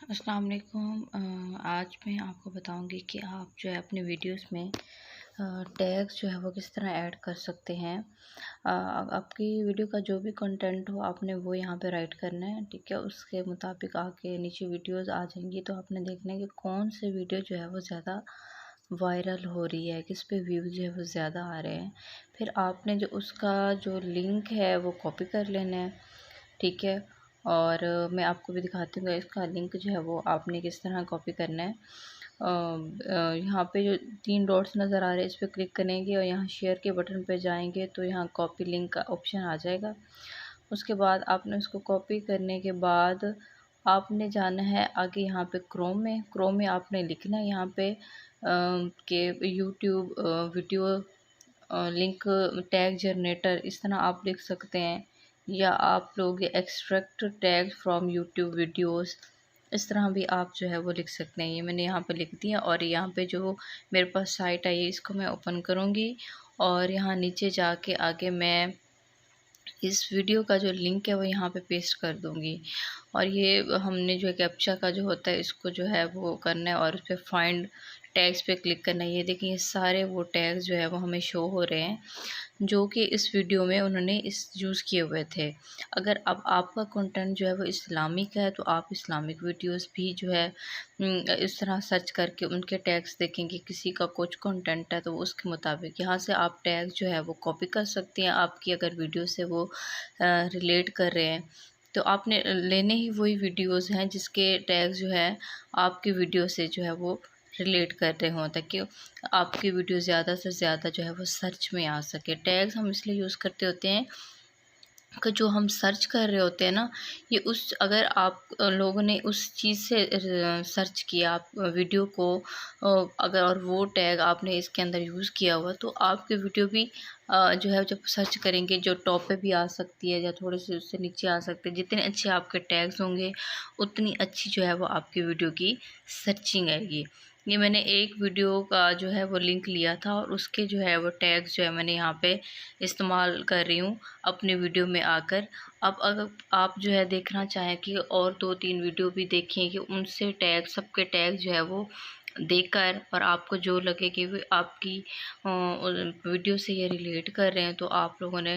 अस्सलाम वालेकुम। आज मैं आपको बताऊंगी कि आप जो है अपने वीडियोस में टैग्स जो है वो किस तरह ऐड कर सकते हैं। आपकी वीडियो का जो भी कंटेंट हो आपने वो यहाँ पे राइट करना है, ठीक है। उसके मुताबिक आके नीचे वीडियोस आ जाएंगी, तो आपने देखना है कि कौन से वीडियो जो है वो ज़्यादा वायरल हो रही है, किस पे व्यूज़ जो है वो ज़्यादा आ रहे हैं। फिर आपने जो उसका जो लिंक है वो कॉपी कर लेना है, ठीक है। और मैं आपको भी दिखाती हूँ इसका लिंक जो है वो आपने किस तरह कॉपी करना है। यहाँ पे जो 3 डॉट्स नज़र आ रहे हैं इस पर क्लिक करेंगे और यहाँ शेयर के बटन पे जाएंगे तो यहाँ कॉपी लिंक का ऑप्शन आ जाएगा। उसके बाद आपने उसको कॉपी करने के बाद आपने जाना है आगे यहाँ पे क्रोम में आपने लिखना है यहाँ पे कि YouTube video link tag generator, इस तरह आप लिख सकते हैं। या आप लोग extract tag from YouTube videos, इस तरह भी आप जो है वो लिख सकते हैं। ये मैंने यहाँ पे लिख दिया और यहाँ पे जो मेरे पास साइट आई है इसको मैं ओपन करूँगी और यहाँ नीचे जाके आगे मैं इस वीडियो का जो लिंक है वो यहाँ पे पेस्ट कर दूँगी। और ये हमने जो कैप्चा का जो होता है इसको जो है वो करना है और उस पर फाइंड टैग्स पे क्लिक करना है। ये देखिए ये सारे वो टैग्स जो है वो हमें शो हो रहे हैं जो कि इस वीडियो में उन्होंने इस यूज़ किए हुए थे। अगर अब आपका कंटेंट जो है वो इस्लामिक है तो आप इस्लामिक वीडियोस भी जो है इस तरह सर्च करके उनके टैग्स देखेंगे। किसी का कुछ कंटेंट है तो उसके मुताबिक यहाँ से आप टैग जो है वो कॉपी कर सकते हैं। आपकी अगर वीडियो से वो रिलेट कर रहे हैं तो आपने लेने ही वही वीडियोस हैं जिसके टैग जो है आपकी वीडियो से जो है वो रिलेट कर रहे हों, ताकि आपकी वीडियो ज़्यादा से ज़्यादा जो है वो सर्च में आ सके। टैग्स हम इसलिए यूज़ करते होते हैं कि जो हम सर्च कर रहे होते हैं ना, ये उस अगर आप लोगों ने उस चीज़ से सर्च किया आप वीडियो को, अगर और वो टैग आपने इसके अंदर यूज़ किया हुआ तो आपकी वीडियो भी जो है जब सर्च करेंगे जो टॉप पे भी आ सकती है या थोड़े से उससे नीचे आ सकते हैं। जितने अच्छे आपके टैग्स होंगे उतनी अच्छी जो है वो आपकी वीडियो की सर्चिंग आएगी। ये मैंने एक वीडियो का जो है वो लिंक लिया था और उसके जो है वो टैग्स जो है मैंने यहाँ पे इस्तेमाल कर रही हूँ अपने वीडियो में आकर। अब अगर आप जो है देखना चाहें कि और 2-3 वीडियो भी देखें कि उनसे टैग सबके टैग जो है वो देखकर और आपको जो लगे कि आपकी वीडियो से ये रिलेट कर रहे हैं तो आप लोगों ने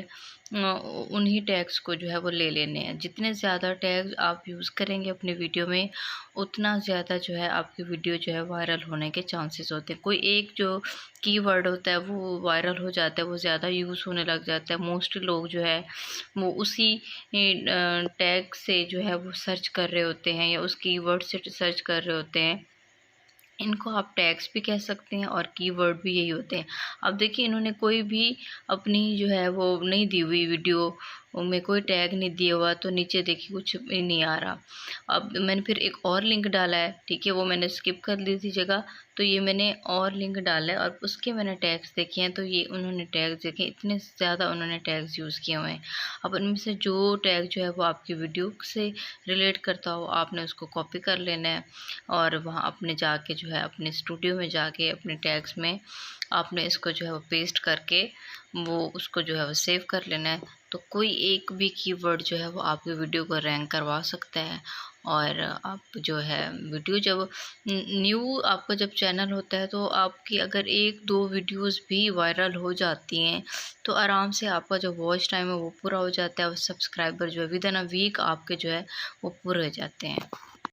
उन्हीं टैग्स को जो है वो ले लेने हैं। जितने ज़्यादा टैग्स आप यूज़ करेंगे अपने वीडियो में उतना ज़्यादा जो है आपकी वीडियो जो है वायरल होने के चांसेस होते हैं। कोई एक जो कीवर्ड होता है वो वायरल हो जाता है, वो ज़्यादा यूज़ होने लग जाता है। मोस्टली लोग जो है वो उसी टैग से जो है वो सर्च कर रहे होते हैं या उस कीवर्ड से सर्च कर रहे होते हैं। इनको आप टैग्स भी कह सकते हैं और कीवर्ड भी यही होते हैं। अब देखिए इन्होंने कोई भी अपनी जो है वो नहीं दी हुई वीडियो में कोई टैग नहीं दिया हुआ, तो नीचे देखिए कुछ भी नहीं आ रहा। अब मैंने फिर एक और लिंक डाला है, ठीक है, वो मैंने स्किप कर दी थी जगह, तो ये मैंने और लिंक डाला है और उसके मैंने टैग्स देखे हैं। तो ये उन्होंने टैग्स देखे, इतने ज़्यादा उन्होंने टैग्स यूज़ किए हुए हैं। अब उनमें से जो टैग जो है वो आपकी वीडियो से रिलेट करता हो आपने उसको कॉपी कर लेना है और वहाँ अपने जाके जो है अपने स्टूडियो में जाके अपने टैग्स में आपने इसको जो है वो पेस्ट करके वो उसको जो है वो सेव कर लेना है। तो कोई एक भी कीवर्ड जो है वो आपकी वीडियो को रैंक करवा सकता है। और आप जो है वीडियो जब न्यू आपका जब चैनल होता है तो आपकी अगर 1-2 वीडियोस भी वायरल हो जाती हैं तो आराम से आपका जो वॉच टाइम है वो पूरा हो जाता है और सब्सक्राइबर जो है विद इन अ वीक आपके जो है वो पूरे हो जाते हैं।